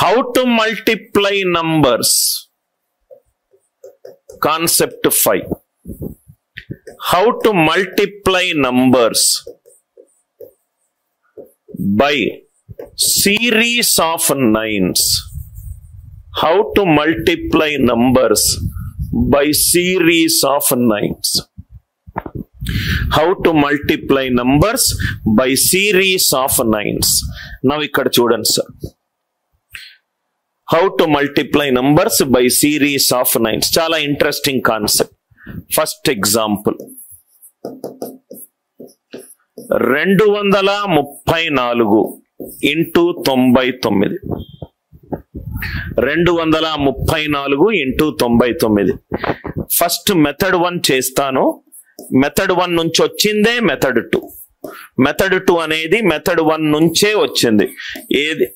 How to multiply numbers? Concept 5. How to multiply numbers by series of nines. How to multiply numbers by series of nines. How to multiply numbers by series of nines. Now ikkada chudandi sir. How to multiply numbers by series of nines. Chala interesting concept. First example. 234 into 99. 234 into 99. First method 1 chestanu. Method 1 నుంచి వచ్చిందే method 2. Method 2 అనేది method 1 నుంచే వచ్చింది. ఏది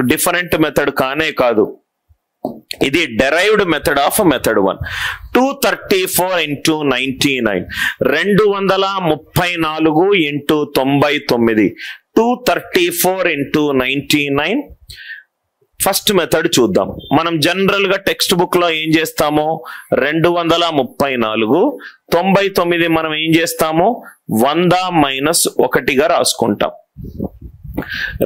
different method కానే కాదు, ఇది derived method of method 1. 234 into 99. 234 into 99. 234 into 99. First method చూద్దాం. మనం జనరల్ గా టెక్స్ట్ బుక్ లో ఏం చేస్తాము, 234 99 మనం ఏం చేస్తాము 100 - 1గా రాసుకుంటాం.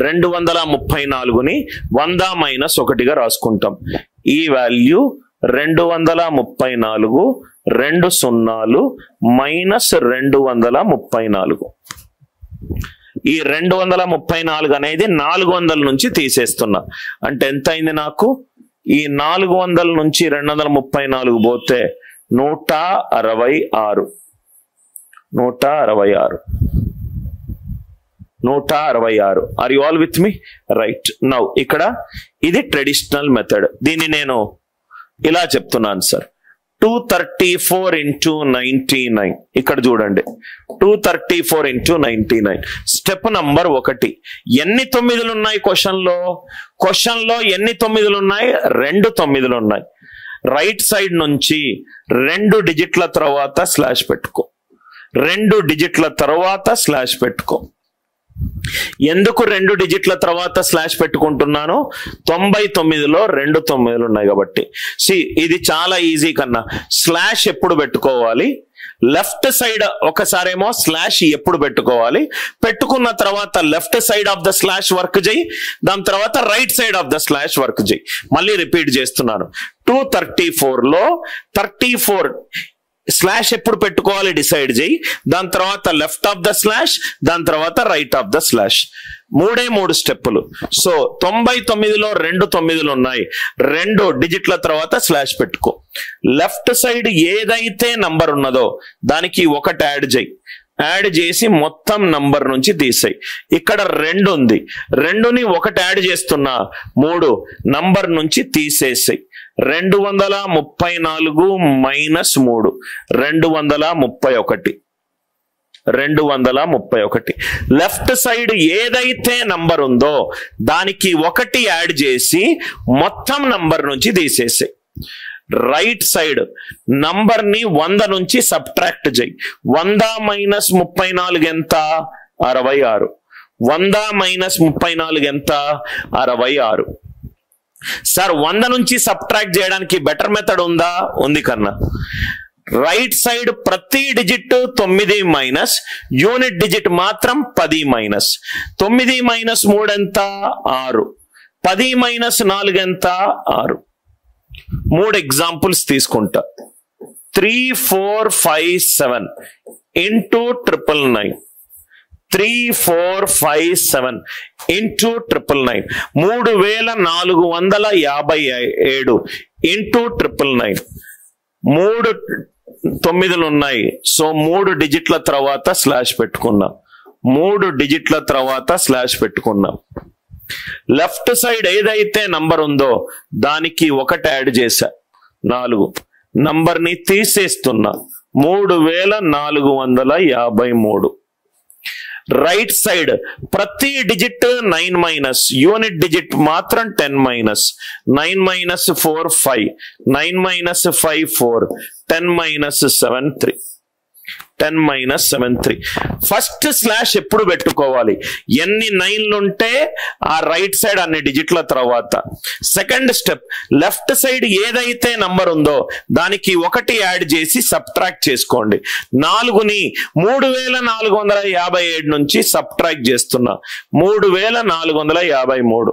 234ని 100 - 1గా రాసుకుంటాం. ఈ వాల్యూ 234 2 0 -234. ఈ 234 అనేది 400 నుంచి తీసేస్తున్నా. అంటే ఎంత అయింది నాకు, ఈ 400 నుంచి 234 పోతే 166. 166. Are you all with me? Right. Now ఇక్కడ ఇది ట్రెడిషనల్ మెథడ్. దీన్ని నేను ఇలా చెప్తున్నాను సార్. 234 into 99. ఇక్కడ చూడండి, 234 into 99. Step number 1. ఎన్ని 9లు ఉన్నాయి క్వశ్చన్లో? క్వశ్చన్లో ఎన్ని 9లు ఉన్నాయి? 2 9లు ఉన్నాయి. రైట్ సైడ్ నుంచి 2 డిజిట్ల తర్వాత స్లాష్ పెట్టుకో. 2 డిజిట్ల తర్వాత స్లాష్ పెట్టుకో. ఎందుకు 2 డిజిట్ల తర్వాత స్లాష్ పెట్టుకుంటున్నాను? 99లో 2 9లు ఉన్నాయి కాబట్టి. ఇది చాలా ఈజీ కన్నా. స్లాష్ ఎప్పుడు పెట్టుకోవాలి? లెఫ్ట్ సైడ్ ఒకసారేమో స్లాష్ ఎప్పుడు పెట్టుకోవాలి, పెట్టుకున్న తర్వాత left side of the slash work చేయి, దాని తర్వాత right side of the slash work చేయి. మళ్ళీ రిపీట్ చేస్తున్నాను. 234లో 34 స్లాష్ ఎప్పుడు పెట్టుకోవాలి డిసైడ్ చేయి, దాని తర్వాత లెఫ్ట్ ఆఫ్ ద స్లాష్, దాని తర్వాత రైట్ ఆఫ్ ద స్లాష్. 3 స్టెప్పులు. సో 99లో 2 9లు ఉన్నాయి. 2 డిజిట్ల తర్వాత స్లాష్ పెట్టుకో. లెఫ్ట్ సైడ్ ఏదైతే నంబర్ ఉన్నదో దానికి 1 యాడ్ చేయి. యాడ్ చేసి మొత్తం నంబర్ నుంచి తీసేయి. ఇక్కడ 2 ఉంది, 2ని 1 యాడ్ చేస్తున్నా, 3 నంబర్ నుంచి తీసేసేయి. 234 -3 231. లెఫ్ట్ సైడ్ ఏదైతే నంబర్ ఉందో దానికి 1 యాడ్ చేసి మొత్తం నంబర్ నుంచి తీసేసేయి. రైట్ సైడ్ నంబర్ ని 100 నుంచి సబ్ట్రాక్ట్ చేయి. 100 - 34 ఎంత? 66. 100 - 34 ఎంత? 66. సార్ 100 నుంచి సబ్ట్రాక్ట్ చేయడానికి బెటర్ మెథడ్ ఉందా? ఉంది కన్నా. రైట్ సైడ్ ప్రతి డిజిట్ 9 మైనస్, యూనిట్ డిజిట్ మాత్రం 10 మైనస్. 9 - 3 ఎంత? 6. 10 - 4 ఎంత? 6. 3 ఎగ్జాంపుల్స్ తీసుకుంటా. 3 4 5 7 into 999. 3 4 5 7 into 999. 3457 into 999. 3 9లు ఉన్నాయి. సో 3 డిజిట్ల తర్వాత స్లాష్ పెట్టుకున్నాం. 3 డిజిట్ల తర్వాత స్లాష్ పెట్టుకున్నాం. లెఫ్ట్ సైడ్ ఏదైతే నంబర్ ఉందో దానికి 1 యాడ్ చేశా, 4. నంబర్ ని తీసేస్తున్నా, 3453. రైట్ సైడ్ ప్రతి డిజిట్ 9 మైనస్, యూనిట్ డిజిట్ మాత్రం 10 మైనస్. 9 - 4 5, 9 - 5 4, 10 - 7 3. 10 minus 7 3. ఫస్ట్ స్లాష్ ఎప్పుడు పెట్టుకోవాలి? ఎన్ని 9లు ఉంటే ఆ రైట్ సైడ్ అన్ని డిజిట్ల తర్వాత. సెకండ్ స్టెప్, లెఫ్ట్ సైడ్ ఏదైతే నంబర్ ఉందో దానికి 1 యాడ్ చేసి సబ్ట్రాక్ట్ చేసుకోండి. 4ని 3457 నుంచి సబ్ట్రాక్ట్ చేస్తున్నా, 3453.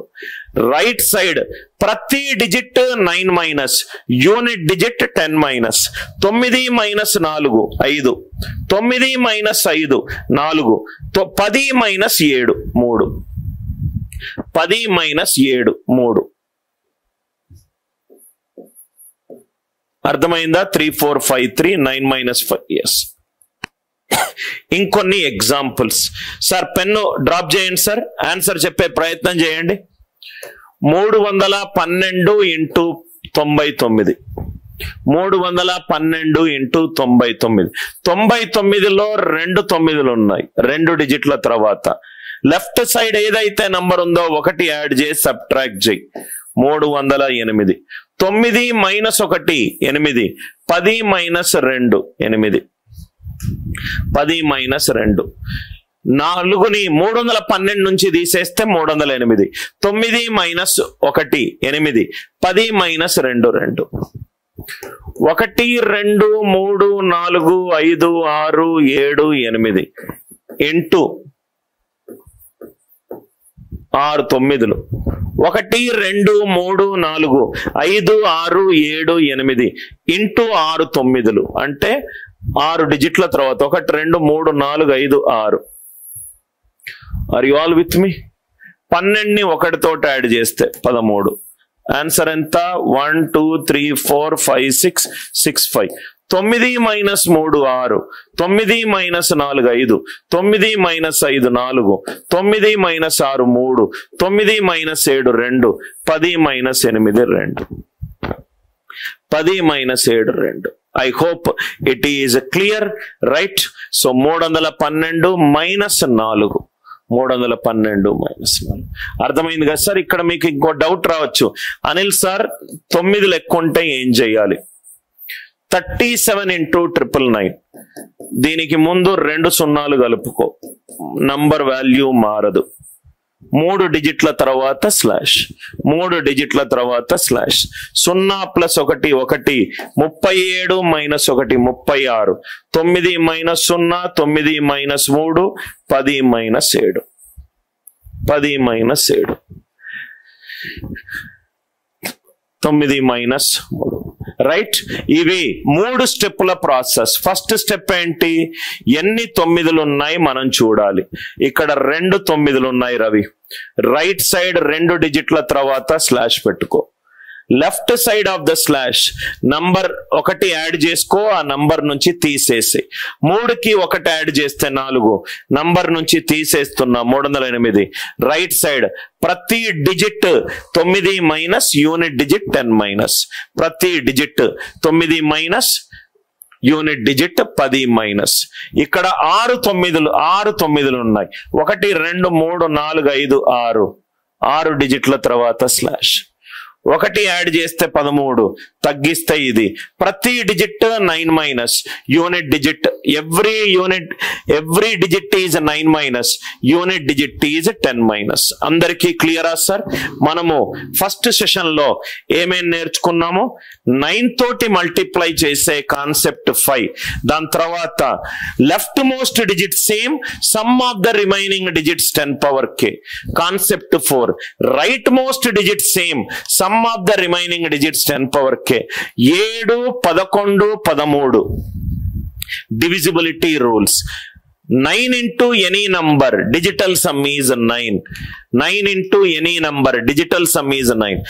రైట్ సైడ్ ప్రతి digit 9 minus, unit digit 10 minus. 9 minus 4 5, 9 minus 5 4, 10 minus 7 3, 10 minus 7 3. అర్థమైందా? 3 4 5 3, 9 మైనస్ 5. ఎస్. ఇంకొన్ని ఎగ్జాంపుల్స్. సార్ పెన్ను డ్రాప్ చేయండి సార్, ఆన్సర్ చెప్పే ప్రయత్నం చేయండి. 312 ఇంటూ 99, 312 ఇంటూ 99. 99లో 2 9లు ఉన్నాయి, 2 డిజిట్ల తర్వాత. లెఫ్ట్ సైడ్ ఏదైతే నంబర్ ఉందో 1 యాడ్ చేసి సబ్ట్రాక్ట్ చేయి. 308. 9 మైనస్ 1 8, 10 మైనస్ 2 8, 10 మైనస్ 2. 4ని 312 నుంచి తీసేస్తే 308. 9 మైనస్ 1 8, 10 మైనస్ 2 2. 1 2 3 4 5 6 7 8 ఇంటూ 6 9లు. 1 2 3 4 5 6 7 8 ఇంటూ 6 9లు అంటే 6 డిజిట్ల తర్వాత. 1 2 3 4 5 6. ఆర్ యు ఆల్ విత్ మీ? 12ని 1 తోటి యాడ్ చేస్తే 13. ఆన్సర్ ఎంత? 1 2 3 4 5 6 6 5. 9 minus 3 6, 9 minus 4 5, 9 minus 5 4, 9 minus 6 3, 9 minus 7 2, 10 minus 8 2, 10 minus 7 2. I hope it is clear, right? So 312 minus 4, 312 minus 4. అర్థమైంది కదా సార్? ఇక్కడ మీకు ఇంకో డౌట్ రావచ్చు, అనిల్ సార్ 9 లెక్క ఉంటే ఏం చేయాలి? 37 ఇంటూ 999. దీనికి ముందు 2 సున్నాలు కలుపుకో, నంబర్ వాల్యూ మారదు. 3 డిజిట్ల తర్వాత స్లాష్, 3 డిజిట్ల తర్వాత slash. 0 plus 1 1, 37 minus 1 36, 9 minus 0 9 minus 3 10 minus 7, 10 minus 7, 9 minus 3. Right? ఇవి 3 స్టెప్పుల ప్రాసెస్. ఫస్ట్ స్టెప్ ఏంటి? ఎన్ని 9లు ఉన్నాయి మనం చూడాలి. ఇక్కడ 2 9లు ఉన్నాయి రవి. రైట్ సైడ్ 2 డిజిట్ల తర్వాత స్లాష్ పెట్టుకో. Left side of the slash number 1 add చేసుకో, ఆ నంబర్ నుంచి తీసేసి. 3కి 1 యాడ్ చేస్తే 4, నంబర్ నుంచి తీసేస్తున్నా 308. రైట్ సైడ్ ప్రతి digit 9 minus, unit digit 10 minus. ప్రతి digit 9 minus, unit digit 10 minus. ఇక్కడ 6 9లు ఉన్నాయి. 1 2 3 4 5 6, 6 డిజిట్ల తర్వాత స్లాష్. 1 యాడ్ చేస్తే 13, తగ్గిస్తే ఇది. ప్రతి digit 9 minus, unit digit every digit is 9 minus, unit digit is 10 minus. అందరికీ క్లియరా సార్? మనము ఫస్ట్ సెషన్ లో ఏమేమి నేర్చుకున్నాము? 9 తోటి మల్టిప్లై చేసే కాన్సెప్ట్ 5. దాని తర్వాత left most digit same, some of the remaining digits 10 power k. Concept 4 right most digit same, some of the remaining digits 10 power k. 7 11 13 divisibility rules. 9 into any number, digital sum is 9. 9 into any number, digital sum is 9.